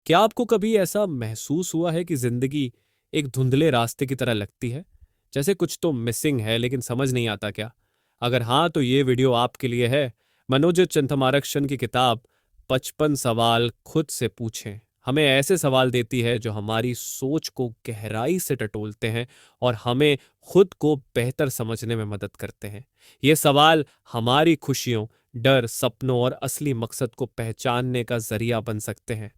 क्या आपको कभी ऐसा महसूस हुआ है कि जिंदगी एक धुंधले रास्ते की तरह लगती है, जैसे कुछ तो मिसिंग है लेकिन समझ नहीं आता क्या? अगर हाँ, तो ये वीडियो आपके लिए है। मनोज चंथमारक्षण की किताब 55 सवाल खुद से पूछें हमें ऐसे सवाल देती है जो हमारी सोच को गहराई से टटोलते हैं और हमें खुद को बेहतर समझने में मदद करते हैं। ये सवाल हमारी खुशियों, डर, सपनों और असली मकसद को पहचानने का जरिया बन सकते हैं।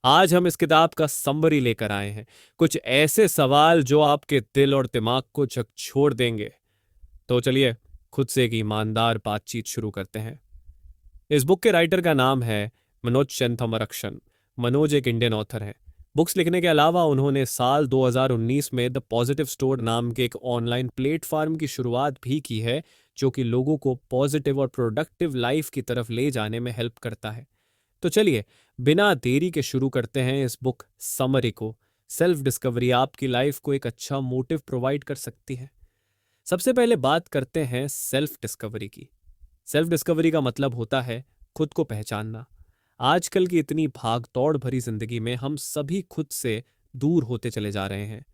आज हम इस किताब का समरी लेकर आए हैं, कुछ ऐसे सवाल जो आपके दिल और दिमाग को झकझोर देंगे। तो चलिए खुद से एक ईमानदार बातचीत शुरू करते हैं। इस बुक के राइटर का नाम है मनोज चंथमरक्षण। मनोज एक इंडियन ऑथर हैं। बुक्स लिखने के अलावा उन्होंने साल 2019 में द पॉजिटिव स्टोर नाम के एक ऑनलाइन प्लेटफॉर्म की शुरुआत भी की है, जो कि लोगों को पॉजिटिव और प्रोडक्टिव लाइफ की तरफ ले जाने में हेल्प करता है। तो चलिए बिना देरी के शुरू करते हैं इस बुक समरी को। सेल्फ डिस्कवरी आपकी लाइफ को एक अच्छा मोटिव प्रोवाइड कर सकती है। सबसे पहले बात करते हैं सेल्फ डिस्कवरी की। सेल्फ डिस्कवरी का मतलब होता है खुद को पहचानना। आजकल की इतनी भाग दौड़ भरी जिंदगी में हम सभी खुद से दूर होते चले जा रहे हैं।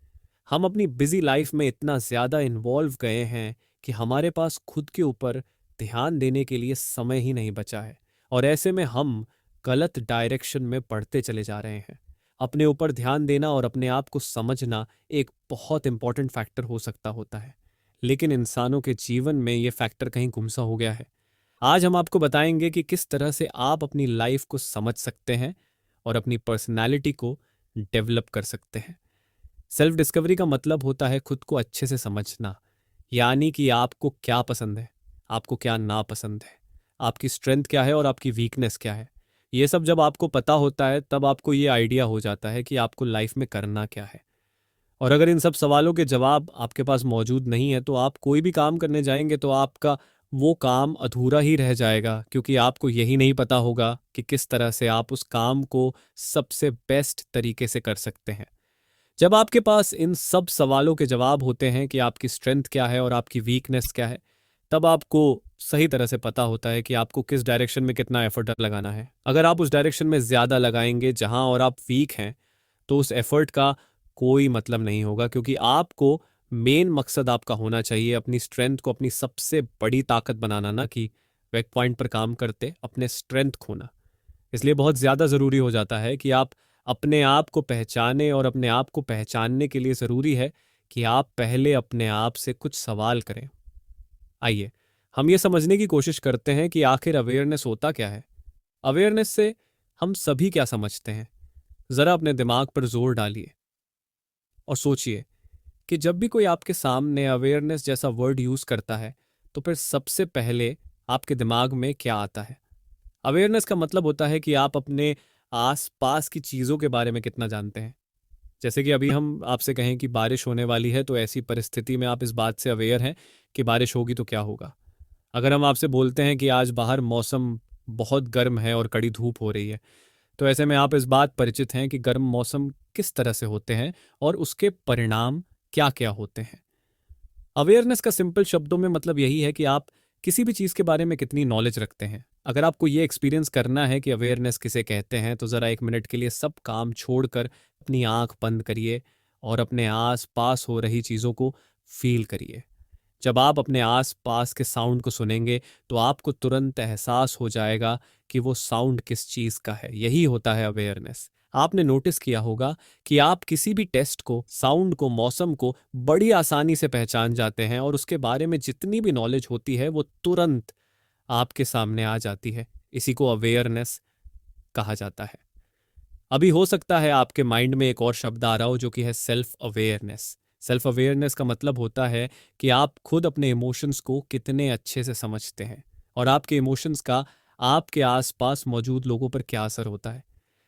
हम अपनी बिजी लाइफ में इतना ज्यादा इन्वॉल्व गए हैं कि हमारे पास खुद के ऊपर ध्यान देने के लिए समय ही नहीं बचा है। और ऐसे में हम गलत डायरेक्शन में बढ़ते चले जा रहे हैं। अपने ऊपर ध्यान देना और अपने आप को समझना एक बहुत इंपॉर्टेंट फैक्टर हो सकता होता है, लेकिन इंसानों के जीवन में ये फैक्टर कहीं गुमसा हो गया है। आज हम आपको बताएंगे कि किस तरह से आप अपनी लाइफ को समझ सकते हैं और अपनी पर्सनालिटी को डेवलप कर सकते हैं। सेल्फ डिस्कवरी का मतलब होता है खुद को अच्छे से समझना, यानी कि आपको क्या पसंद है, आपको क्या नापसंद है, आपकी स्ट्रेंथ क्या है और आपकी वीकनेस क्या है। ये सब जब आपको पता होता है तब आपको ये आइडिया हो जाता है कि आपको लाइफ में करना क्या है। और अगर इन सब सवालों के जवाब आपके पास मौजूद नहीं है तो आप कोई भी काम करने जाएंगे तो आपका वो काम अधूरा ही रह जाएगा, क्योंकि आपको यही नहीं पता होगा कि किस तरह से आप उस काम को सबसे बेस्ट तरीके से कर सकते हैं। जब आपके पास इन सब सवालों के जवाब होते हैं कि आपकी स्ट्रेंथ क्या है और आपकी वीकनेस क्या है, तब आपको सही तरह से पता होता है कि आपको किस डायरेक्शन में कितना एफर्ट लगाना है। अगर आप उस डायरेक्शन में ज़्यादा लगाएंगे जहां और आप वीक हैं, तो उस एफर्ट का कोई मतलब नहीं होगा, क्योंकि आपको मेन मकसद आपका होना चाहिए अपनी स्ट्रेंथ को अपनी सबसे बड़ी ताकत बनाना, ना कि वीक पॉइंट पर काम करते अपने स्ट्रेंथ खोना। इसलिए बहुत ज़्यादा ज़रूरी हो जाता है कि आप अपने आप को पहचाने, और अपने आप को पहचानने के लिए ज़रूरी है कि आप पहले अपने आप से कुछ सवाल करें। आइए हम ये समझने की कोशिश करते हैं कि आखिर अवेयरनेस होता क्या है। अवेयरनेस से हम सभी क्या समझते हैं। ज़रा अपने दिमाग पर जोर डालिए और सोचिए कि जब भी कोई आपके सामने अवेयरनेस जैसा वर्ड यूज़ करता है, तो फिर सबसे पहले आपके दिमाग में क्या आता है। अवेयरनेस का मतलब होता है कि आप अपने आसपास की चीज़ों के बारे में कितना जानते हैं। जैसे कि अभी हम आपसे कहें कि बारिश होने वाली है, तो ऐसी परिस्थिति में आप इस बात से अवेयर हैं कि बारिश होगी तो क्या होगा। अगर हम आपसे बोलते हैं कि आज बाहर मौसम बहुत गर्म है और कड़ी धूप हो रही है, तो ऐसे में आप इस बात परिचित हैं कि गर्म मौसम किस तरह से होते हैं और उसके परिणाम क्या क्या होते हैं। अवेयरनेस का सिंपल शब्दों में मतलब यही है कि आप किसी भी चीज़ के बारे में कितनी नॉलेज रखते हैं। अगर आपको ये एक्सपीरियंस करना है कि अवेयरनेस किसे कहते हैं, तो ज़रा एक मिनट के लिए सब काम छोड़कर अपनी आंख बंद करिए और अपने आस पास हो रही चीज़ों को फील करिए। जब आप अपने आस पास के साउंड को सुनेंगे तो आपको तुरंत एहसास हो जाएगा कि वो साउंड किस चीज़ का है। यही होता है अवेयरनेस। आपने नोटिस किया होगा कि आप किसी भी टेस्ट को, साउंड को, मौसम को बड़ी आसानी से पहचान जाते हैं, और उसके बारे में जितनी भी नॉलेज होती है वो तुरंत आपके सामने आ जाती है। इसी को अवेयरनेस कहा जाता है। अभी हो सकता है आपके माइंड में एक और शब्द आ रहा हो जो कि है सेल्फ अवेयरनेस। सेल्फ अवेयरनेस का मतलब होता है कि आप खुद अपने इमोशंस को कितने अच्छे से समझते हैं और आपके इमोशंस का आपके आसपास मौजूद लोगों पर क्या असर होता है।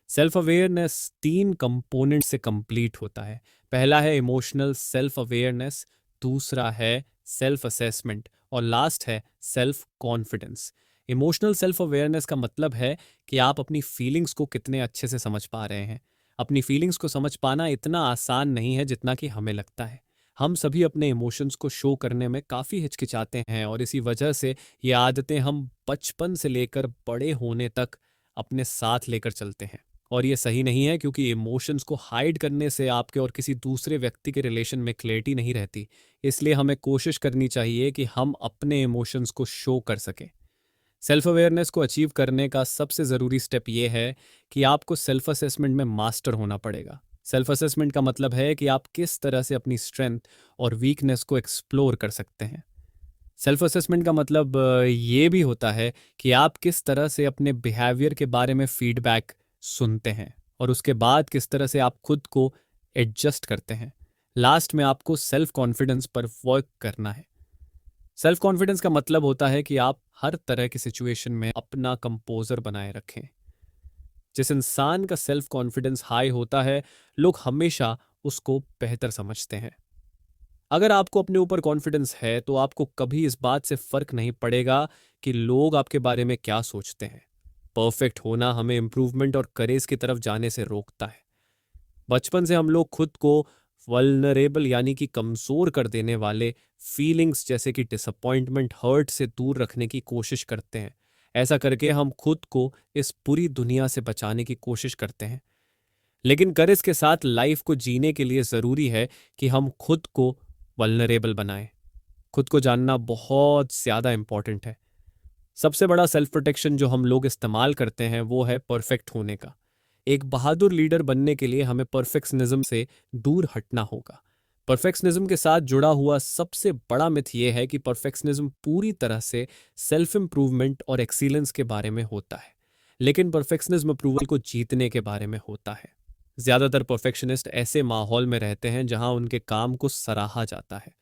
सेल्फ अवेयरनेस 3 कंपोनेंट से कंप्लीट होता है। पहला है इमोशनल सेल्फ अवेयरनेस, दूसरा है सेल्फ असेसमेंट, और लास्ट है self confidence. Emotional self awareness का मतलब है कि आप अपनी फीलिंग्स को कितने अच्छे से समझ पा रहे हैं। अपनी फीलिंग्स को समझ पाना इतना आसान नहीं है जितना कि हमें लगता है। हम सभी अपने इमोशंस को शो करने में काफ़ी हिचकिचाते हैं, और इसी वजह से ये आदतें हम बचपन से लेकर बड़े होने तक अपने साथ लेकर चलते हैं। और ये सही नहीं है, क्योंकि इमोशंस को हाइड करने से आपके और किसी दूसरे व्यक्ति के रिलेशन में क्लैरिटी नहीं रहती। इसलिए हमें कोशिश करनी चाहिए कि हम अपने इमोशंस को शो कर सकें। सेल्फ अवेयरनेस को अचीव करने का सबसे ज़रूरी स्टेप ये है कि आपको सेल्फ असेसमेंट में मास्टर होना पड़ेगा। सेल्फ असेसमेंट का मतलब है कि आप किस तरह से अपनी स्ट्रेंथ और वीकनेस को एक्सप्लोर कर सकते हैं। सेल्फ असेसमेंट का मतलब ये भी होता है कि आप किस तरह से अपने बिहेवियर के बारे में फीडबैक सुनते हैं और उसके बाद किस तरह से आप खुद को एडजस्ट करते हैं। लास्ट में आपको सेल्फ कॉन्फिडेंस पर वर्क करना है। सेल्फ कॉन्फिडेंस का मतलब होता है कि आप हर तरह की सिचुएशन में अपना कंपोजर बनाए रखें। जिस इंसान का सेल्फ कॉन्फिडेंस हाई होता है, लोग हमेशा उसको बेहतर समझते हैं। अगर आपको अपने ऊपर कॉन्फिडेंस है तो आपको कभी इस बात से फर्क नहीं पड़ेगा कि लोग आपके बारे में क्या सोचते हैं। परफेक्ट होना हमें इम्प्रूवमेंट और करेज की तरफ जाने से रोकता है। बचपन से हम लोग खुद को वल्नरेबल यानी कि कमजोर कर देने वाले फीलिंग्स जैसे कि डिसअपॉइंटमेंट, हर्ट से दूर रखने की कोशिश करते हैं। ऐसा करके हम खुद को इस पूरी दुनिया से बचाने की कोशिश करते हैं। लेकिन करेज के साथ लाइफ को जीने के लिए ज़रूरी है कि हम खुद को वल्नरेबल बनाएं। खुद को जानना बहुत ज़्यादा इंपॉर्टेंट है। सबसे बड़ा सेल्फ प्रोटेक्शन जो हम लोग इस्तेमाल करते हैं वो है परफेक्ट होने का। एक बहादुर लीडर बनने के लिए हमें परफेक्शनिज्म से दूर हटना होगा। परफेक्शनिज्म के साथ जुड़ा हुआ सबसे बड़ा मिथ ये है कि परफेक्शनिज्म पूरी तरह से सेल्फ इंप्रूवमेंट और एक्सीलेंस के बारे में होता है, लेकिन परफेक्शनिज्म अप्रूवल को जीतने के बारे में होता है। ज़्यादातर परफेक्शनिस्ट ऐसे माहौल में रहते हैं जहां उनके काम को सराहा जाता है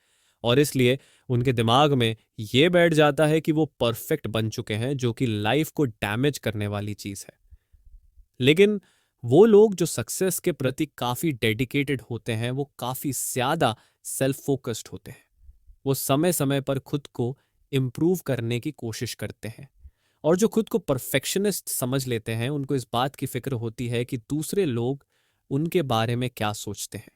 और इसलिए उनके दिमाग में ये बैठ जाता है कि वो परफेक्ट बन चुके हैं, जो कि लाइफ को डैमेज करने वाली चीज़ है। लेकिन वो लोग जो सक्सेस के प्रति काफ़ी डेडिकेटेड होते हैं, वो काफ़ी ज़्यादा सेल्फ फोकस्ड होते हैं। वो समय समय पर खुद को इम्प्रूव करने की कोशिश करते हैं। और जो खुद को परफेक्शनिस्ट समझ लेते हैं, उनको इस बात की फिक्र होती है कि दूसरे लोग उनके बारे में क्या सोचते हैं।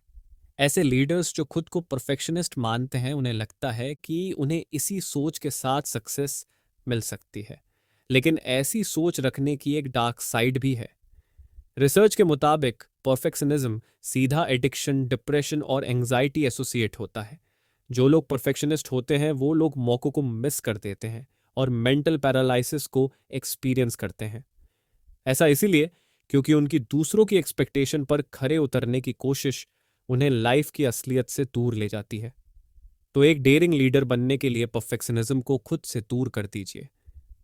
ऐसे लीडर्स जो खुद को परफेक्शनिस्ट मानते हैं, उन्हें लगता है कि उन्हें इसी सोच के साथ सक्सेस मिल सकती है। लेकिन ऐसी सोच रखने की एक डार्क साइड भी है। रिसर्च के मुताबिक परफेक्शनिज्म सीधा एडिक्शन, डिप्रेशन और एंजाइटी एसोसिएट होता है। जो लोग परफेक्शनिस्ट होते हैं वो लोग मौक़ों को मिस कर देते हैं और मेंटल पैरालिसिस को एक्सपीरियंस करते हैं। ऐसा इसीलिए क्योंकि उनकी दूसरों की एक्सपेक्टेशन पर खरे उतरने की कोशिश उन्हें लाइफ की असलियत से दूर ले जाती है। तो एक डेयरिंग लीडर बनने के लिए परफेक्शनिज्म को खुद से दूर कर दीजिए।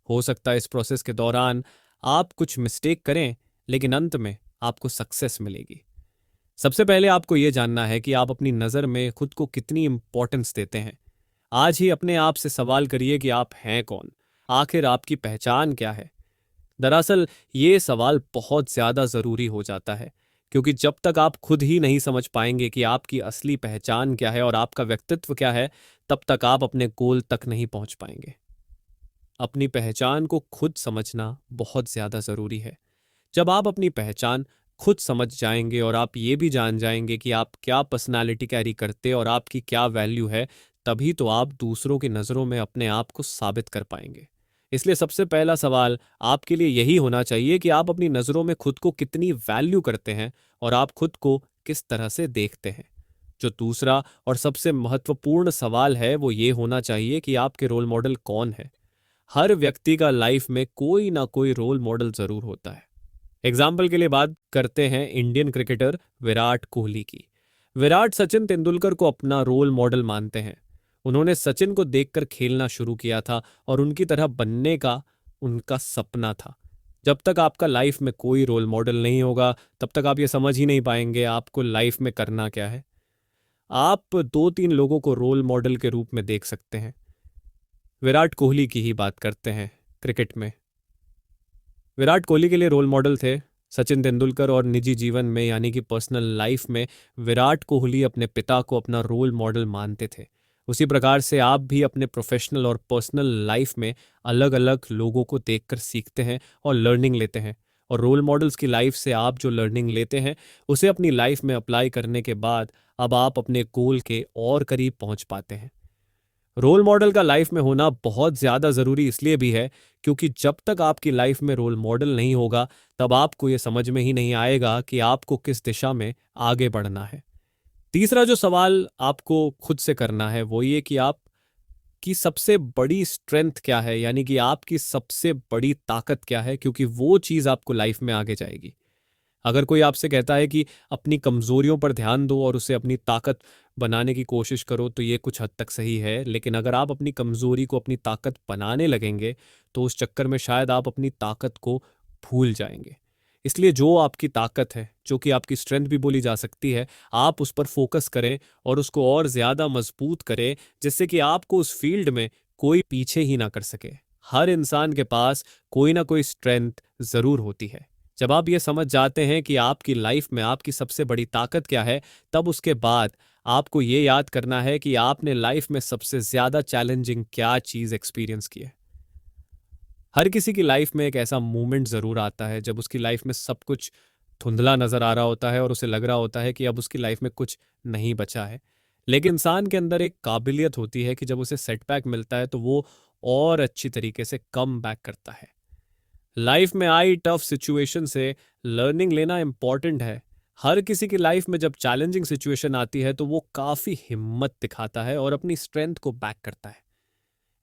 हो सकता है इस प्रोसेस के दौरान आप कुछ मिस्टेक करें, लेकिन अंत में आपको सक्सेस मिलेगी। सबसे पहले आपको यह जानना है कि आप अपनी नज़र में खुद को कितनी इंपॉर्टेंस देते हैं। आज ही अपने आप से सवाल करिए कि आप हैं कौन, आखिर आपकी पहचान क्या है। दरअसल ये सवाल बहुत ज़्यादा ज़रूरी हो जाता है, क्योंकि जब तक आप खुद ही नहीं समझ पाएंगे कि आपकी असली पहचान क्या है और आपका व्यक्तित्व क्या है, तब तक आप अपने गोल तक नहीं पहुंच पाएंगे। अपनी पहचान को खुद समझना बहुत ज़्यादा ज़रूरी है। जब आप अपनी पहचान खुद समझ जाएंगे और आप ये भी जान जाएंगे कि आप क्या पर्सनालिटी कैरी करते और आपकी क्या वैल्यू है, तभी तो आप दूसरों की नज़रों में अपने आप को साबित कर पाएंगे। इसलिए सबसे पहला सवाल आपके लिए यही होना चाहिए कि आप अपनी नज़रों में खुद को कितनी वैल्यू करते हैं और आप खुद को किस तरह से देखते हैं। जो दूसरा और सबसे महत्वपूर्ण सवाल है वो ये होना चाहिए कि आपके रोल मॉडल कौन है। हर व्यक्ति का लाइफ में कोई ना कोई रोल मॉडल ज़रूर होता है। एग्जाम्पल के लिए बात करते हैं इंडियन क्रिकेटर विराट कोहली की। विराट सचिन तेंदुलकर को अपना रोल मॉडल मानते हैं। उन्होंने सचिन को देखकर खेलना शुरू किया था और उनकी तरह बनने का उनका सपना था। जब तक आपका लाइफ में कोई रोल मॉडल नहीं होगा, तब तक आप ये समझ ही नहीं पाएंगे आपको लाइफ में करना क्या है। आप 2-3 लोगों को रोल मॉडल के रूप में देख सकते हैं। विराट कोहली की ही बात करते हैं। क्रिकेट में विराट कोहली के लिए रोल मॉडल थे सचिन तेंदुलकर, और निजी जीवन में यानी कि पर्सनल लाइफ में विराट कोहली अपने पिता को अपना रोल मॉडल मानते थे। उसी प्रकार से आप भी अपने प्रोफेशनल और पर्सनल लाइफ में अलग अलग लोगों को देखकर सीखते हैं और लर्निंग लेते हैं, और रोल मॉडल्स की लाइफ से आप जो लर्निंग लेते हैं उसे अपनी लाइफ में अप्लाई करने के बाद अब आप अपने गोल के और करीब पहुंच पाते हैं। रोल मॉडल का लाइफ में होना बहुत ज़्यादा ज़रूरी इसलिए भी है क्योंकि जब तक आपकी लाइफ में रोल मॉडल नहीं होगा तब आपको ये समझ में ही नहीं आएगा कि आपको किस दिशा में आगे बढ़ना है। तीसरा जो सवाल आपको खुद से करना है वो ये कि आप की सबसे बड़ी स्ट्रेंथ क्या है, यानी कि आपकी सबसे बड़ी ताकत क्या है, क्योंकि वो चीज़ आपको लाइफ में आगे जाएगी। अगर कोई आपसे कहता है कि अपनी कमज़ोरियों पर ध्यान दो और उसे अपनी ताकत बनाने की कोशिश करो तो ये कुछ हद तक सही है, लेकिन अगर आप अपनी कमज़ोरी को अपनी ताकत बनाने लगेंगे तो उस चक्कर में शायद आप अपनी ताकत को भूल जाएंगे। इसलिए जो आपकी ताकत है, जो कि आपकी स्ट्रेंथ भी बोली जा सकती है, आप उस पर फोकस करें और उसको और ज़्यादा मजबूत करें जिससे कि आपको उस फील्ड में कोई पीछे ही ना कर सके। हर इंसान के पास कोई ना कोई स्ट्रेंथ ज़रूर होती है। जब आप ये समझ जाते हैं कि आपकी लाइफ में आपकी सबसे बड़ी ताकत क्या है, तब उसके बाद आपको ये याद करना है कि आपने लाइफ में सबसे ज़्यादा चैलेंजिंग क्या चीज़ एक्सपीरियंस की है। हर किसी की लाइफ में एक ऐसा मोमेंट ज़रूर आता है जब उसकी लाइफ में सब कुछ धुंधला नज़र आ रहा होता है और उसे लग रहा होता है कि अब उसकी लाइफ में कुछ नहीं बचा है। लेकिन इंसान के अंदर एक काबिलियत होती है कि जब उसे सेटबैक मिलता है तो वो और अच्छी तरीके से कम बैक करता है। लाइफ में आई टफ सिचुएशन से लर्निंग लेना इम्पॉर्टेंट है। हर किसी की लाइफ में जब चैलेंजिंग सिचुएशन आती है तो वो काफ़ी हिम्मत दिखाता है और अपनी स्ट्रेंथ को बैक करता है।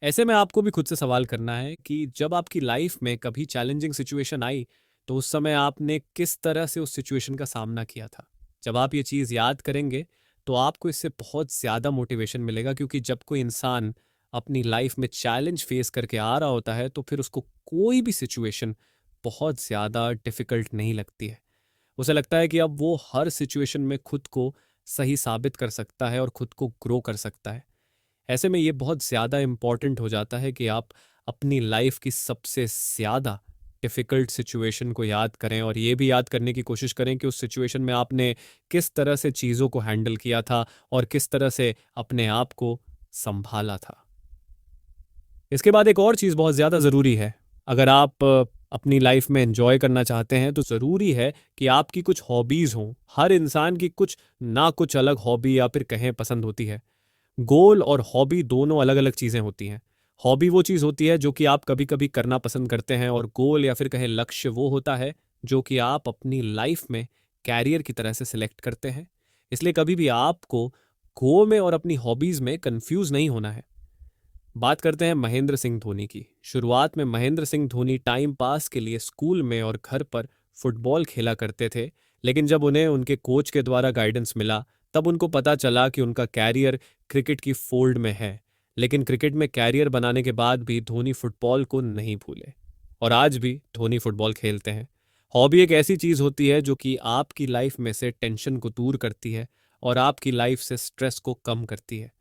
ऐसे में आपको भी खुद से सवाल करना है कि जब आपकी लाइफ में कभी चैलेंजिंग सिचुएशन आई तो उस समय आपने किस तरह से उस सिचुएशन का सामना किया था। जब आप ये चीज़ याद करेंगे तो आपको इससे बहुत ज़्यादा मोटिवेशन मिलेगा, क्योंकि जब कोई इंसान अपनी लाइफ में चैलेंज फेस करके आ रहा होता है तो फिर उसको कोई भी सिचुएशन बहुत ज़्यादा डिफ़िकल्ट नहीं लगती है। उसे लगता है कि अब वो हर सिचुएशन में खुद को सही साबित कर सकता है और खुद को ग्रो कर सकता है। ऐसे में ये बहुत ज़्यादा इम्पॉर्टेंट हो जाता है कि आप अपनी लाइफ की सबसे ज़्यादा डिफ़िकल्ट सिचुएशन को याद करें और ये भी याद करने की कोशिश करें कि उस सिचुएशन में आपने किस तरह से चीज़ों को हैंडल किया था और किस तरह से अपने आप को संभाला था। इसके बाद एक और चीज़ बहुत ज़्यादा ज़रूरी है। अगर आप अपनी लाइफ में एंजॉय करना चाहते हैं तो ज़रूरी है कि आपकी कुछ हॉबीज़ हों। हर इंसान की कुछ ना कुछ अलग हॉबी या फिर कहें पसंद होती है। गोल और हॉबी दोनों अलग अलग चीज़ें होती हैं। हॉबी वो चीज़ होती है जो कि आप कभी कभी करना पसंद करते हैं, और गोल या फिर कहें लक्ष्य वो होता है जो कि आप अपनी लाइफ में कैरियर की तरह से सिलेक्ट करते हैं। इसलिए कभी भी आपको गोल में और अपनी हॉबीज़ में कंफ्यूज नहीं होना है। बात करते हैं महेंद्र सिंह धोनी की। शुरुआत में महेंद्र सिंह धोनी टाइम पास के लिए स्कूल में और घर पर फुटबॉल खेला करते थे, लेकिन जब उन्हें उनके कोच के द्वारा गाइडेंस मिला तब उनको पता चला कि उनका कैरियर क्रिकेट की फोल्ड में है। लेकिन क्रिकेट में कैरियर बनाने के बाद भी धोनी फुटबॉल को नहीं भूले और आज भी धोनी फुटबॉल खेलते हैं। हॉबी एक ऐसी चीज़ होती है जो कि आपकी लाइफ में से टेंशन को दूर करती है और आपकी लाइफ से स्ट्रेस को कम करती है।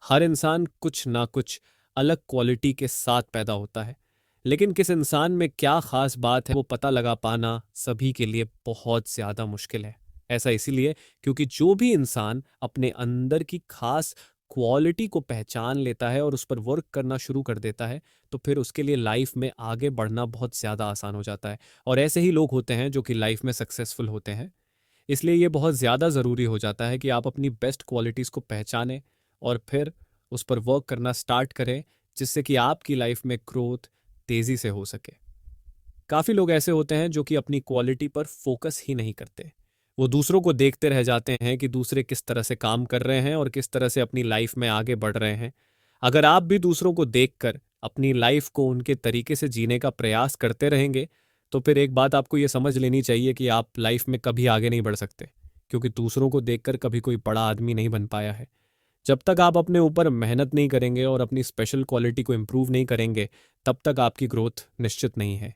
हर इंसान कुछ ना कुछ अलग क्वालिटी के साथ पैदा होता है, लेकिन किस इंसान में क्या खास बात है वो पता लगा पाना सभी के लिए बहुत ज़्यादा मुश्किल है। ऐसा इसीलिए क्योंकि जो भी इंसान अपने अंदर की खास क्वालिटी को पहचान लेता है और उस पर वर्क करना शुरू कर देता है तो फिर उसके लिए लाइफ में आगे बढ़ना बहुत ज़्यादा आसान हो जाता है। और ऐसे ही लोग होते हैं जो कि लाइफ में सक्सेसफुल होते हैं। इसलिए ये बहुत ज़्यादा ज़रूरी हो जाता है कि आप अपनी बेस्ट क्वालिटीज़ को पहचानें और फिर उस पर वर्क करना स्टार्ट करें, जिससे कि आपकी लाइफ में ग्रोथ तेज़ी से हो सके। काफ़ी लोग ऐसे होते हैं जो कि अपनी क्वालिटी पर फोकस ही नहीं करते। वो दूसरों को देखते रह जाते हैं कि दूसरे किस तरह से काम कर रहे हैं और किस तरह से अपनी लाइफ में आगे बढ़ रहे हैं। अगर आप भी दूसरों को देखकर अपनी लाइफ को उनके तरीके से जीने का प्रयास करते रहेंगे तो फिर एक बात आपको ये समझ लेनी चाहिए कि आप लाइफ में कभी आगे नहीं बढ़ सकते, क्योंकि दूसरों को देखकर कभी कोई बड़ा आदमी नहीं बन पाया है। जब तक आप अपने ऊपर मेहनत नहीं करेंगे और अपनी स्पेशल क्वालिटी को इम्प्रूव नहीं करेंगे तब तक आपकी ग्रोथ निश्चित नहीं है।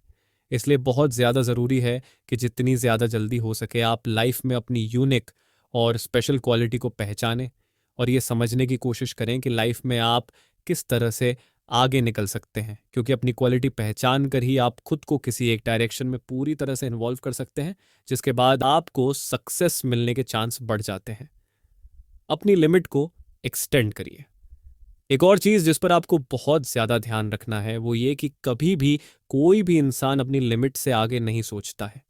इसलिए बहुत ज़्यादा ज़रूरी है कि जितनी ज़्यादा जल्दी हो सके आप लाइफ में अपनी यूनिक और स्पेशल क्वालिटी को पहचानें और ये समझने की कोशिश करें कि लाइफ में आप किस तरह से आगे निकल सकते हैं, क्योंकि अपनी क्वालिटी पहचान कर ही आप खुद को किसी एक डायरेक्शन में पूरी तरह से इन्वॉल्व कर सकते हैं, जिसके बाद आपको सक्सेस मिलने के चांस बढ़ जाते हैं। अपनी लिमिट को एक्सटेंड करिए। एक और चीज़ जिस पर आपको बहुत ज़्यादा ध्यान रखना है वो ये कि कभी भी कोई भी इंसान अपनी लिमिट से आगे नहीं सोचता है।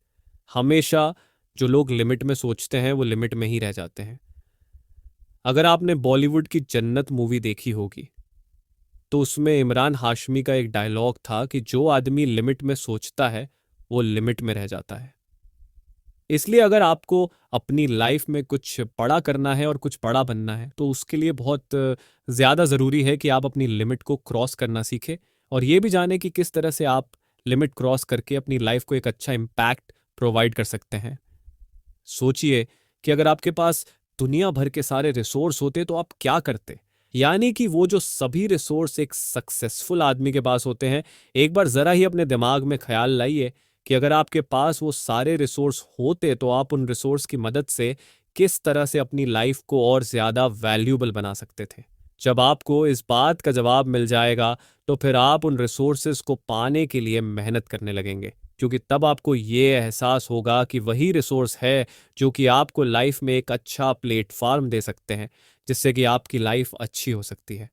हमेशा जो लोग लिमिट में सोचते हैं वो लिमिट में ही रह जाते हैं। अगर आपने बॉलीवुड की जन्नत मूवी देखी होगी तो उसमें इमरान हाशमी का एक डायलॉग था कि जो आदमी लिमिट में सोचता है वो लिमिट में रह जाता है। इसलिए अगर आपको अपनी लाइफ में कुछ बड़ा करना है और कुछ बड़ा बनना है तो उसके लिए बहुत ज़्यादा ज़रूरी है कि आप अपनी लिमिट को क्रॉस करना सीखें और ये भी जानें कि किस तरह से आप लिमिट क्रॉस करके अपनी लाइफ को एक अच्छा इम्पैक्ट प्रोवाइड कर सकते हैं। सोचिए कि अगर आपके पास दुनिया भर के सारे रिसोर्स होते तो आप क्या करते। यानी कि वो जो सभी रिसोर्स एक सक्सेसफुल आदमी के पास होते हैं, एक बार जरा ही अपने दिमाग में ख्याल लाइए कि अगर आपके पास वो सारे रिसोर्स होते तो आप उन रिसोर्स की मदद से किस तरह से अपनी लाइफ को और ज्यादा वैल्यूबल बना सकते थे। जब आपको इस बात का जवाब मिल जाएगा तो फिर आप उन रिसोर्सेज को पाने के लिए मेहनत करने लगेंगे, क्योंकि तब आपको ये एहसास होगा कि वही रिसोर्स है जो कि आपको लाइफ में एक अच्छा प्लेटफॉर्म दे सकते हैं जिससे कि आपकी लाइफ अच्छी हो सकती है।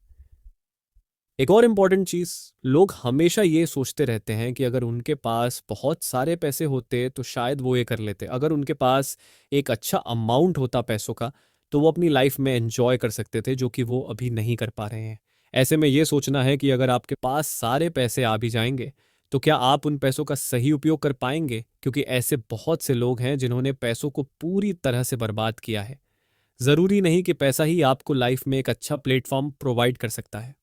एक और इम्पॉर्टेंट चीज, लोग हमेशा ये सोचते रहते हैं कि अगर उनके पास बहुत सारे पैसे होते तो शायद वो ये कर लेते, अगर उनके पास एक अच्छा अमाउंट होता पैसों का तो वो अपनी लाइफ में एंजॉय कर सकते थे, जो कि वो अभी नहीं कर पा रहे हैं। ऐसे में ये सोचना है कि अगर आपके पास सारे पैसे आ भी जाएंगे तो क्या आप उन पैसों का सही उपयोग कर पाएंगे, क्योंकि ऐसे बहुत से लोग हैं जिन्होंने पैसों को पूरी तरह से बर्बाद किया है। जरूरी नहीं कि पैसा ही आपको लाइफ में एक अच्छा प्लेटफॉर्म प्रोवाइड कर सकता है।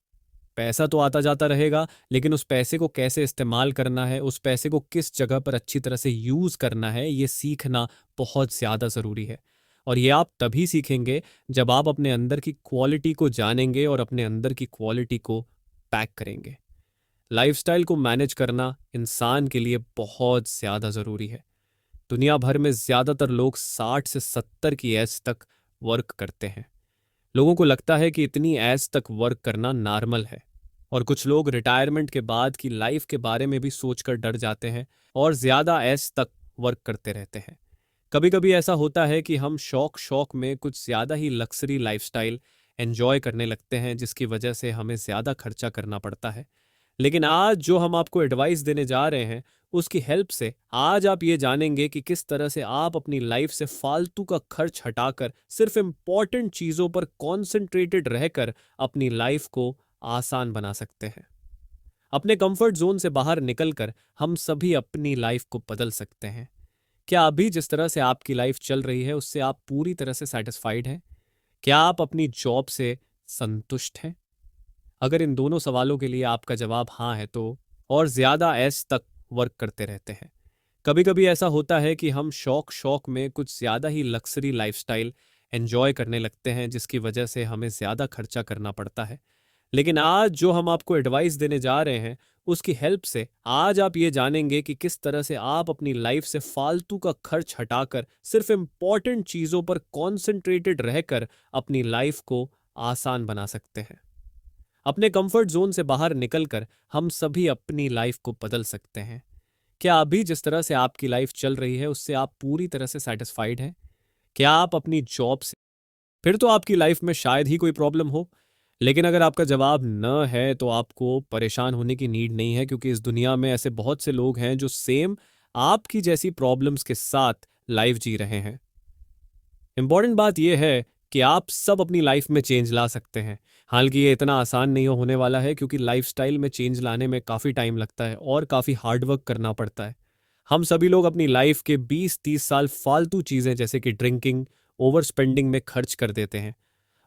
पैसा तो आता जाता रहेगा, लेकिन उस पैसे को कैसे इस्तेमाल करना है, उस पैसे को किस जगह पर अच्छी तरह से यूज करना है, ये सीखना बहुत ज्यादा जरूरी है। और ये आप तभी सीखेंगे जब आप अपने अंदर की क्वालिटी को जानेंगे और अपने अंदर की क्वालिटी को पैक करेंगे। लाइफस्टाइल को मैनेज करना इंसान के लिए बहुत ज्यादा जरूरी है। दुनिया भर में ज्यादातर लोग 60 से 70 की एज तक वर्क करते हैं। लोगों को लगता है कि इतनी एज तक वर्क करना नॉर्मल है, और कुछ लोग रिटायरमेंट के बाद की लाइफ के बारे में भी सोचकर डर जाते हैं और ज्यादा एज तक वर्क करते रहते हैं। कभी कभी ऐसा होता है कि हम शौक शौक में कुछ ज्यादा ही लग्जरी लाइफस्टाइल एंजॉय करने लगते हैं, जिसकी वजह से हमें ज्यादा खर्चा करना पड़ता है। लेकिन आज जो हम आपको एडवाइस देने जा रहे हैं उसकी हेल्प से आज आप ये जानेंगे कि किस तरह से आप अपनी लाइफ से फालतू का खर्च हटाकर सिर्फ इम्पॉर्टेंट चीजों पर कॉन्सेंट्रेटेड रहकर अपनी लाइफ को आसान बना सकते हैं। अपने कंफर्ट जोन से बाहर निकलकर हम सभी अपनी लाइफ को बदल सकते हैं। क्या अभी जिस तरह से आपकी लाइफ चल रही है उससे आप पूरी तरह से सेटिस्फाइड हैं? क्या आप अपनी जॉब से संतुष्ट हैं? अगर इन दोनों सवालों के लिए आपका जवाब हाँ है तो और ज्यादा एज तक वर्क करते रहते हैं। कभी कभी ऐसा होता है कि हम शौक शौक में कुछ ज्यादा ही लग्जरी लाइफस्टाइल एंजॉय करने लगते हैं, जिसकी वजह से हमें ज्यादा खर्चा करना पड़ता है। लेकिन आज जो हम आपको एडवाइस देने जा रहे हैं उसकी हेल्प से आज आप ये जानेंगे कि किस तरह से आप अपनी लाइफ से फालतू का खर्च हटाकर सिर्फ इम्पॉर्टेंट चीजों पर कॉन्सेंट्रेटेड रहकर अपनी लाइफ को आसान बना सकते हैं। अपने कंफर्ट जोन से बाहर निकलकर हम सभी अपनी लाइफ को बदल सकते हैं। क्या अभी जिस तरह से आपकी लाइफ चल रही है उससे आप पूरी तरह से सेटिस्फाइड हैं? क्या आप अपनी जॉब से, फिर तो आपकी लाइफ में शायद ही कोई प्रॉब्लम हो। लेकिन अगर आपका जवाब न है तो आपको परेशान होने की नीड नहीं है, क्योंकि इस दुनिया में ऐसे बहुत से लोग हैं जो सेम आपकी जैसी प्रॉब्लम्स के साथ लाइफ जी रहे हैं। इंपॉर्टेंट बात यह है कि आप सब अपनी लाइफ में चेंज ला सकते हैं। हालांकि ये इतना आसान नहीं होने वाला है, क्योंकि लाइफस्टाइल में चेंज लाने में काफ़ी टाइम लगता है और काफ़ी हार्डवर्क करना पड़ता है। हम सभी लोग अपनी लाइफ के 20-30 साल फालतू चीज़ें जैसे कि ड्रिंकिंग, ओवर स्पेंडिंग में खर्च कर देते हैं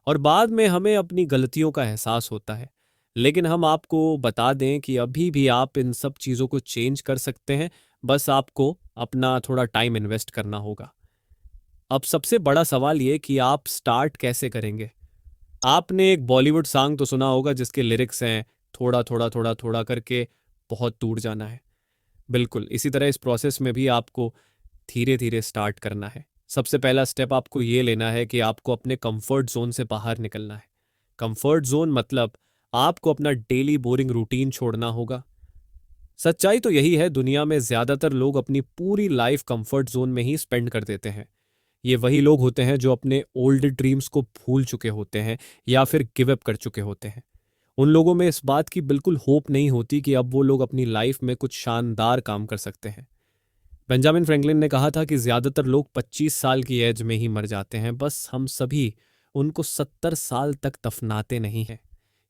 और बाद में हमें अपनी गलतियों का एहसास होता है। लेकिन हम आपको बता दें कि अभी भी आप इन सब चीज़ों को चेंज कर सकते हैं, बस आपको अपना थोड़ा टाइम इन्वेस्ट करना होगा। अब सबसे बड़ा सवाल ये कि आप स्टार्ट कैसे करेंगे। आपने एक बॉलीवुड सॉन्ग तो सुना होगा जिसके लिरिक्स हैं, थोड़ा थोड़ा थोड़ा थोड़ा करके बहुत दूर जाना है। बिल्कुल इसी तरह इस प्रोसेस में भी आपको धीरे धीरे स्टार्ट करना है। सबसे पहला स्टेप आपको ये लेना है कि आपको अपने कंफर्ट जोन से बाहर निकलना है। कंफर्ट जोन मतलब आपको अपना डेली बोरिंग रूटीन छोड़ना होगा। सच्चाई तो यही है, दुनिया में ज्यादातर लोग अपनी पूरी लाइफ कंफर्ट जोन में ही स्पेंड कर देते हैं। ये वही लोग होते हैं जो अपने ओल्ड ड्रीम्स को भूल चुके होते हैं या फिर गिव अप कर चुके होते हैं। उन लोगों में इस बात की बिल्कुल होप नहीं होती कि अब वो लोग अपनी लाइफ में कुछ शानदार काम कर सकते हैं। बेंजामिन फ्रैंकलिन ने कहा था कि ज्यादातर लोग 25 साल की एज में ही मर जाते हैं, बस हम सभी उनको 70 साल तक दफनाते नहीं हैं।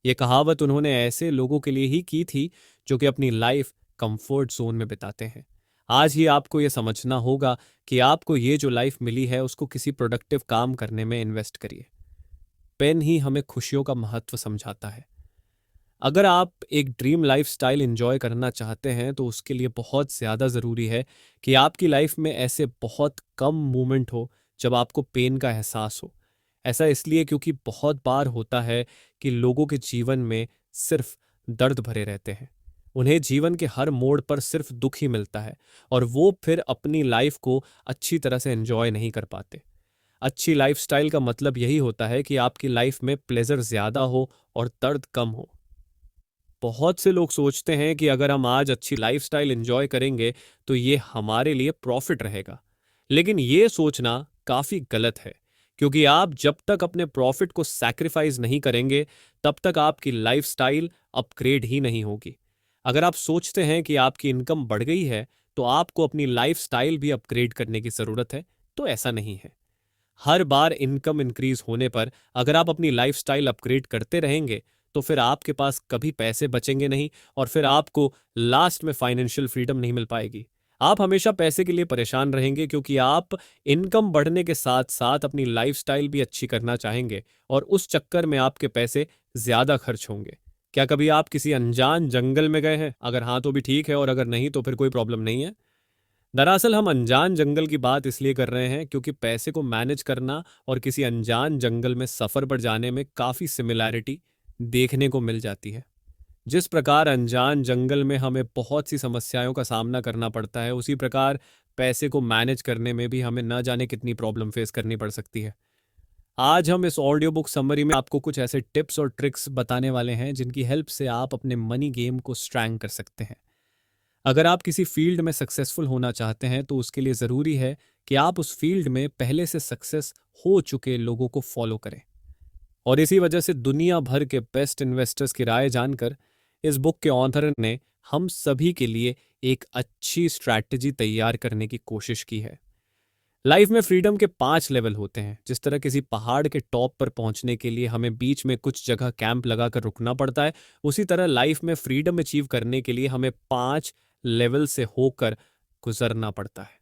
ये कहावत उन्होंने ऐसे लोगों के लिए ही की थी जो कि अपनी लाइफ कंफर्ट जोन में बिताते हैं। आज ही आपको ये समझना होगा कि आपको ये जो लाइफ मिली है उसको किसी प्रोडक्टिव काम करने में इन्वेस्ट करिए। पेन ही हमें खुशियों का महत्व समझाता है। अगर आप एक ड्रीम लाइफस्टाइल एंजॉय करना चाहते हैं तो उसके लिए बहुत ज़्यादा ज़रूरी है कि आपकी लाइफ में ऐसे बहुत कम मोमेंट हो जब आपको पेन का एहसास हो। ऐसा इसलिए क्योंकि बहुत बार होता है कि लोगों के जीवन में सिर्फ दर्द भरे रहते हैं। उन्हें जीवन के हर मोड़ पर सिर्फ दुख ही मिलता है और वो फिर अपनी लाइफ को अच्छी तरह से एंजॉय नहीं कर पाते। अच्छी लाइफस्टाइल का मतलब यही होता है कि आपकी लाइफ में प्लेजर ज़्यादा हो और दर्द कम हो। बहुत से लोग सोचते हैं कि अगर हम आज अच्छी लाइफस्टाइल एंजॉय करेंगे तो ये हमारे लिए प्रॉफिट रहेगा। लेकिन ये सोचना काफी गलत है, क्योंकि आप जब तक अपने प्रॉफिट को सैक्रिफाइस नहीं करेंगे तब तक आपकी लाइफस्टाइल अपग्रेड ही नहीं होगी। अगर आप सोचते हैं कि आपकी इनकम बढ़ गई है तो आपको अपनी लाइफस्टाइल भी अपग्रेड करने की जरूरत है, तो ऐसा नहीं है। हर बार इनकम इंक्रीज होने पर अगर आप अपनी लाइफस्टाइल अपग्रेड करते रहेंगे तो फिर आपके पास कभी पैसे बचेंगे नहीं और फिर आपको लास्ट में फाइनेंशियल फ्रीडम नहीं मिल पाएगी। आप हमेशा पैसे के लिए परेशान रहेंगे क्योंकि आप इनकम बढ़ने के साथ साथ अपनी लाइफस्टाइल भी अच्छी करना चाहेंगे और उस चक्कर में आपके पैसे ज्यादा खर्च होंगे। क्या कभी आप किसी अनजान जंगल में गए हैं? अगर हाँ तो भी ठीक है, और अगर नहीं तो फिर कोई प्रॉब्लम नहीं है। दरअसल हम अनजान जंगल की बात इसलिए कर रहे हैं क्योंकि पैसे को मैनेज करना और किसी अनजान जंगल में सफर पर जाने में काफी सिमिलैरिटी देखने को मिल जाती है। जिस प्रकार अनजान जंगल में हमें बहुत सी समस्याओं का सामना करना पड़ता है, उसी प्रकार पैसे को मैनेज करने में भी हमें न जाने कितनी प्रॉब्लम फेस करनी पड़ सकती है। आज हम इस ऑडियो बुक समरी में आपको कुछ ऐसे टिप्स और ट्रिक्स बताने वाले हैं जिनकी हेल्प से आप अपने मनी गेम को स्ट्रैंग कर सकते हैं। अगर आप किसी फील्ड में सक्सेसफुल होना चाहते हैं तो उसके लिए ज़रूरी है कि आप उस फील्ड में पहले से सक्सेस हो चुके लोगों को फॉलो करें। और इसी वजह से दुनिया भर के बेस्ट इन्वेस्टर्स की राय जानकर इस बुक के ऑथर ने हम सभी के लिए एक अच्छी स्ट्रैटेजी तैयार करने की कोशिश की है। लाइफ में फ्रीडम के 5 लेवल होते हैं। जिस तरह किसी पहाड़ के टॉप पर पहुंचने के लिए हमें बीच में कुछ जगह कैंप लगाकर रुकना पड़ता है, उसी तरह लाइफ में फ्रीडम अचीव करने के लिए हमें 5 लेवल से होकर गुजरना पड़ता है।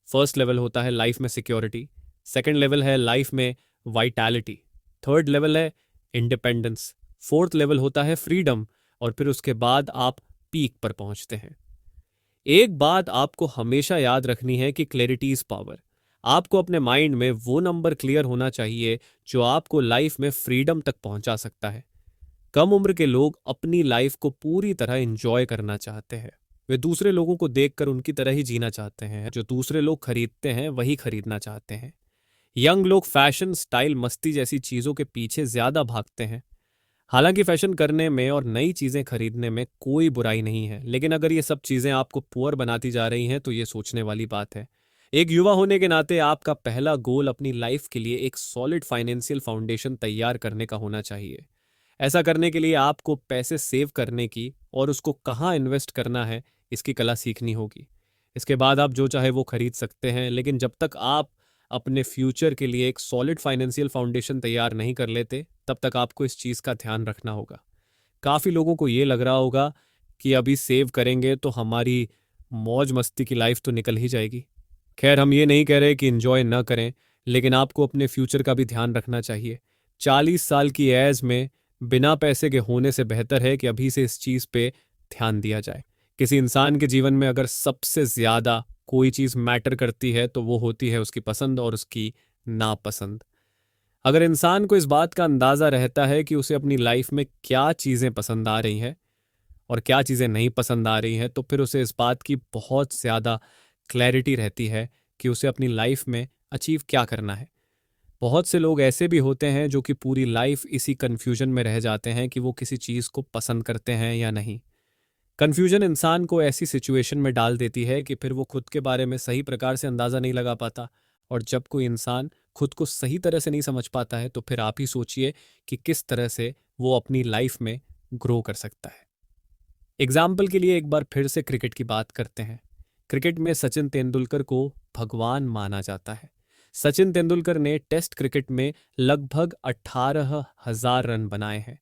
फर्स्ट लेवल होता है लाइफ में सिक्योरिटी, सेकंड लेवल है लाइफ में वाइटैलिटी, थर्ड लेवल है इंडिपेंडेंस, फोर्थ लेवल होता है फ्रीडम, और फिर उसके बाद आप पीक पर पहुंचते हैं। एक बात आपको हमेशा याद रखनी है कि क्लैरिटी इज पावर। आपको अपने माइंड में वो नंबर क्लियर होना चाहिए जो आपको लाइफ में फ्रीडम तक पहुंचा सकता है। कम उम्र के लोग अपनी लाइफ को पूरी तरह एंजॉय करना चाहते हैं। वे दूसरे लोगों को देखकर उनकी तरह ही जीना चाहते हैं। जो दूसरे लोग खरीदते हैं वही खरीदना चाहते हैं। यंग लोग फैशन, स्टाइल, मस्ती जैसी चीजों के पीछे ज्यादा भागते हैं। हालांकि फैशन करने में और नई चीजें खरीदने में कोई बुराई नहीं है, लेकिन अगर ये सब चीजें आपको पुअर बनाती जा रही हैं तो ये सोचने वाली बात है। एक युवा होने के नाते आपका पहला गोल अपनी लाइफ के लिए एक सॉलिड फाइनेंशियल फाउंडेशन तैयार करने का होना चाहिए। ऐसा करने के लिए आपको पैसे सेव करने की और उसको कहाँ इन्वेस्ट करना है इसकी कला सीखनी होगी। इसके बाद आप जो चाहे वो खरीद सकते हैं, लेकिन जब तक आप अपने फ्यूचर के लिए एक सॉलिड फाइनेंशियल फाउंडेशन तैयार नहीं कर लेते तब तक आपको इस चीज़ का ध्यान रखना होगा। काफ़ी लोगों को ये लग रहा होगा कि अभी सेव करेंगे तो हमारी मौज मस्ती की लाइफ तो निकल ही जाएगी। खैर, हम ये नहीं कह रहे कि एंजॉय ना करें, लेकिन आपको अपने फ्यूचर का भी ध्यान रखना चाहिए। 40 साल की एज में बिना पैसे के होने से बेहतर है कि अभी से इस चीज़ पे ध्यान दिया जाए। किसी इंसान के जीवन में अगर सबसे ज़्यादा कोई चीज़ मैटर करती है तो वो होती है उसकी पसंद और उसकी नापसंद। अगर इंसान को इस बात का अंदाज़ा रहता है कि उसे अपनी लाइफ में क्या चीज़ें पसंद आ रही हैं और क्या चीज़ें नहीं पसंद आ रही हैं, तो फिर उसे इस बात की बहुत ज़्यादा क्लैरिटी रहती है कि उसे अपनी लाइफ में अचीव क्या करना है। बहुत से लोग ऐसे भी होते हैं जो कि पूरी लाइफ इसी कन्फ्यूजन में रह जाते हैं कि वो किसी चीज़ को पसंद करते हैं या नहीं। कन्फ्यूजन इंसान को ऐसी सिचुएशन में डाल देती है कि फिर वो खुद के बारे में सही प्रकार से अंदाज़ा नहीं लगा पाता। और जब कोई इंसान खुद को सही तरह से नहीं समझ पाता है तो फिर आप ही सोचिए कि किस तरह से वो अपनी लाइफ में ग्रो कर सकता है। एग्जाम्पल के लिए एक बार फिर से क्रिकेट की बात करते हैं। क्रिकेट में सचिन तेंदुलकर को भगवान माना जाता है। सचिन तेंदुलकर ने टेस्ट क्रिकेट में लगभग 18,000 रन बनाए हैं।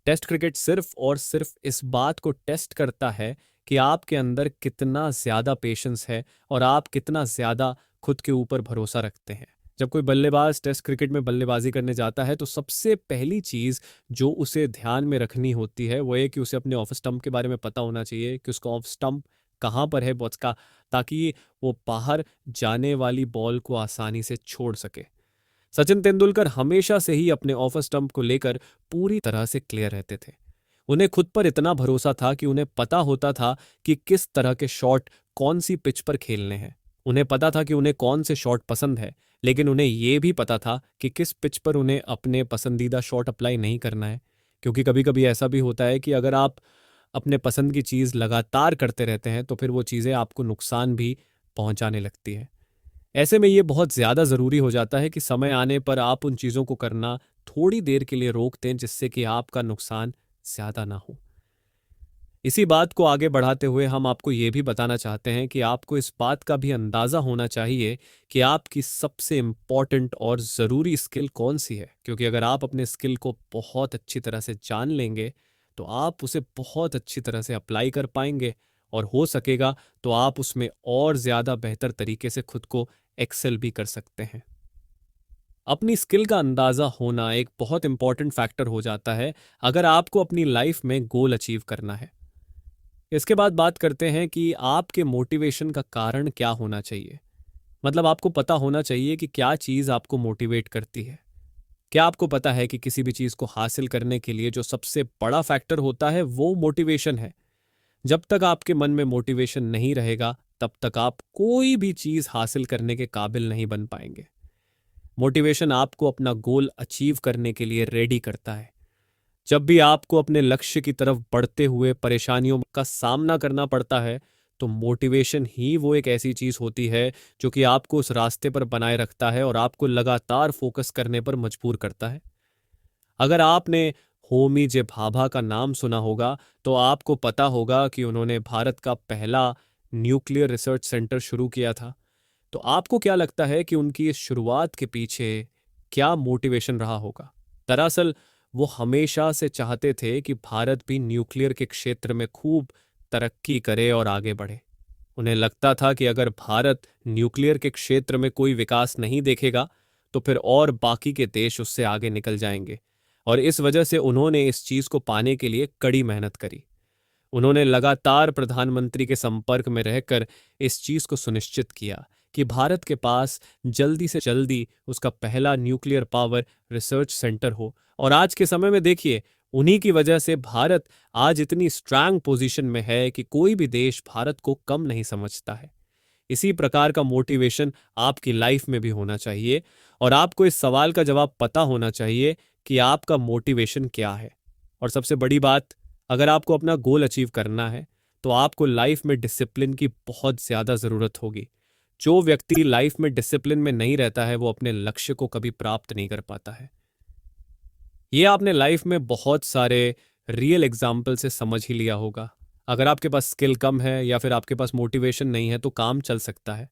टेस्ट क्रिकेट सिर्फ और सिर्फ इस बात को टेस्ट करता है कि आपके अंदर कितना ज़्यादा पेशेंस है और आप कितना ज़्यादा खुद के ऊपर भरोसा रखते हैं। जब कोई बल्लेबाज टेस्ट क्रिकेट में बल्लेबाजी करने जाता है तो सबसे पहली चीज़ जो उसे ध्यान में रखनी होती है वो ये कि उसे अपने ऑफ स्टंप के बारे में पता होना चाहिए कि उसका ऑफ स्टंप कहाँ पर है बॉस का, ताकि वो बाहर जाने वाली बॉल को आसानी से छोड़ सके। सचिन तेंदुलकर हमेशा से ही अपने ऑफ स्टंप को लेकर पूरी तरह से क्लियर रहते थे। उन्हें खुद पर इतना भरोसा था कि उन्हें पता होता था कि किस तरह के शॉट कौन सी पिच पर खेलने हैं। उन्हें पता था कि उन्हें कौन से शॉट पसंद है, लेकिन उन्हें यह भी पता था कि किस पिच पर उन्हें अपने पसंदीदा शॉट अप्लाई नहीं करना है। क्योंकि कभी कभी ऐसा भी होता है कि अगर आप अपने पसंद की चीज़ लगातार करते रहते हैं तो फिर वो चीज़ें आपको नुकसान भी पहुंचाने लगती है। ऐसे में ये बहुत ज़्यादा ज़रूरी हो जाता है कि समय आने पर आप उन चीज़ों को करना थोड़ी देर के लिए रोक दें, जिससे कि आपका नुकसान ज़्यादा ना हो। इसी बात को आगे बढ़ाते हुए हम आपको ये भी बताना चाहते हैं कि आपको इस बात का भी अंदाज़ा होना चाहिए कि आपकी सबसे इम्पॉर्टेंट और ज़रूरी स्किल कौन सी है। क्योंकि अगर आप अपने स्किल को बहुत अच्छी तरह से जान लेंगे तो आप उसे बहुत अच्छी तरह से अप्लाई कर पाएंगे और हो सकेगा तो आप उसमें और ज़्यादा बेहतर तरीके से खुद को एक्सेल भी कर सकते हैं। अपनी स्किल का अंदाज़ा होना एक बहुत इंपॉर्टेंट फैक्टर हो जाता है अगर आपको अपनी लाइफ में गोल अचीव करना है। इसके बाद बात करते हैं कि आपके मोटिवेशन का कारण क्या होना चाहिए। मतलब आपको पता होना चाहिए कि क्या चीज़ आपको मोटिवेट करती है। क्या आपको पता है कि किसी भी चीज़ को हासिल करने के लिए जो सबसे बड़ा फैक्टर होता है वो मोटिवेशन है। जब तक आपके मन में मोटिवेशन नहीं रहेगा तब तक आप कोई भी चीज़ हासिल करने के काबिल नहीं बन पाएंगे। मोटिवेशन आपको अपना गोल अचीव करने के लिए रेडी करता है। जब भी आपको अपने लक्ष्य की तरफ बढ़ते हुए परेशानियों का सामना करना पड़ता है तो मोटिवेशन ही वो एक ऐसी चीज होती है जो कि आपको उस रास्ते पर बनाए रखता है और आपको लगातार फोकस करने पर मजबूर करता है। अगर आपने होमी जे भाभा का नाम सुना होगा तो आपको पता होगा कि उन्होंने भारत का पहला न्यूक्लियर रिसर्च सेंटर शुरू किया था। तो आपको क्या लगता है कि उनकी इस शुरुआत के पीछे क्या मोटिवेशन रहा होगा? दरअसल वो हमेशा से चाहते थे कि भारत भी न्यूक्लियर के क्षेत्र में खूब तरक्की करे और आगे बढ़े। उन्हें लगता था कि अगर भारत न्यूक्लियर के क्षेत्र में कोई विकास नहीं देखेगा तो फिर और बाकी के देश उससे आगे निकल जाएंगे। और इस वजह से उन्होंने इस चीज को पाने के लिए कड़ी मेहनत करी। उन्होंने लगातार प्रधानमंत्री के संपर्क में रहकर इस चीज को सुनिश्चित किया कि भारत के पास जल्दी से जल्दी उसका पहला न्यूक्लियर पावर रिसर्च सेंटर हो। और आज के समय में देखिए, उन्हीं की वजह से भारत आज इतनी स्ट्रांग पोजीशन में है कि कोई भी देश भारत को कम नहीं समझता है। इसी प्रकार का मोटिवेशन आपकी लाइफ में भी होना चाहिए और आपको इस सवाल का जवाब पता होना चाहिए कि आपका मोटिवेशन क्या है। और सबसे बड़ी बात, अगर आपको अपना गोल अचीव करना है तो आपको लाइफ में डिसिप्लिन की बहुत ज़्यादा ज़रूरत होगी। जो व्यक्ति लाइफ में डिसिप्लिन में नहीं रहता है वो अपने लक्ष्य को कभी प्राप्त नहीं कर पाता है। ये आपने लाइफ में बहुत सारे रियल एग्जाम्पल से समझ ही लिया होगा। अगर आपके पास स्किल कम है या फिर आपके पास मोटिवेशन नहीं है तो काम चल सकता है,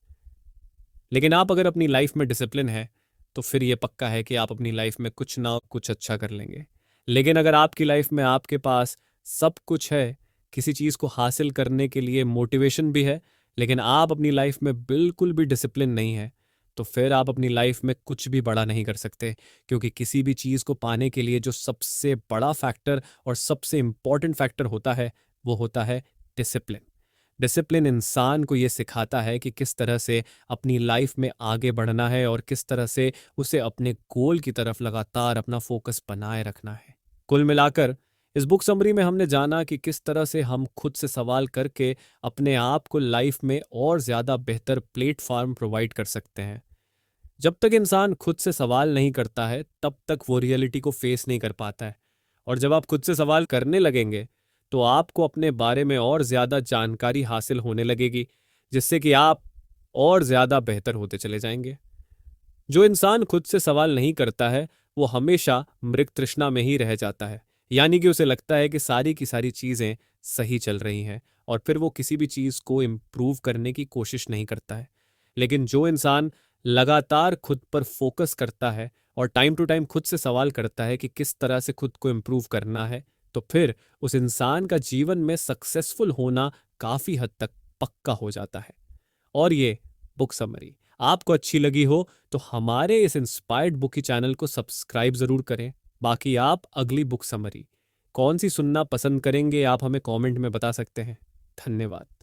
लेकिन आप अगर अपनी लाइफ में डिसिप्लिन है तो फिर ये पक्का है कि आप अपनी लाइफ में कुछ ना कुछ अच्छा कर लेंगे। लेकिन अगर आपकी लाइफ में आपके पास सब कुछ है, किसी चीज़ को हासिल करने के लिए मोटिवेशन भी है, लेकिन आप अपनी लाइफ में बिल्कुल भी डिसिप्लिन नहीं है, तो फिर आप अपनी लाइफ में कुछ भी बड़ा नहीं कर सकते। क्योंकि किसी भी चीज़ को पाने के लिए जो सबसे बड़ा फैक्टर और सबसे इम्पॉर्टेंट फैक्टर होता है वो होता है डिसिप्लिन। डिसिप्लिन इंसान को ये सिखाता है कि किस तरह से अपनी लाइफ में आगे बढ़ना है और किस तरह से उसे अपने गोल की तरफ लगातार अपना फोकस बनाए रखना है। कुल मिलाकर इस बुक समरी में हमने जाना कि किस तरह से हम खुद से सवाल करके अपने आप को लाइफ में और ज़्यादा बेहतर प्लेटफॉर्म प्रोवाइड कर सकते हैं। जब तक इंसान खुद से सवाल नहीं करता है तब तक वो रियलिटी को फेस नहीं कर पाता है। और जब आप खुद से सवाल करने लगेंगे तो आपको अपने बारे में और ज़्यादा जानकारी हासिल होने लगेगी, जिससे कि आप और ज़्यादा बेहतर होते चले जाएंगे। जो इंसान खुद से सवाल नहीं करता है वो हमेशा मृग तृष्णा में ही रह जाता है। यानी कि उसे लगता है कि सारी की सारी चीज़ें सही चल रही हैं और फिर वो किसी भी चीज़ को इम्प्रूव करने की कोशिश नहीं करता है। लेकिन जो इंसान लगातार खुद पर फोकस करता है और टाइम टू टाइम खुद से सवाल करता है कि किस तरह से खुद को इम्प्रूव करना है, तो फिर उस इंसान का जीवन में सक्सेसफुल होना काफी हद तक पक्का हो जाता है। और ये बुक समरी आपको अच्छी लगी हो तो हमारे इस इंस्पायर्ड बुकी चैनल को सब्सक्राइब जरूर करें। बाकी आप अगली बुक समरी कौन सी सुनना पसंद करेंगे आप हमें कमेंट में बता सकते हैं। धन्यवाद।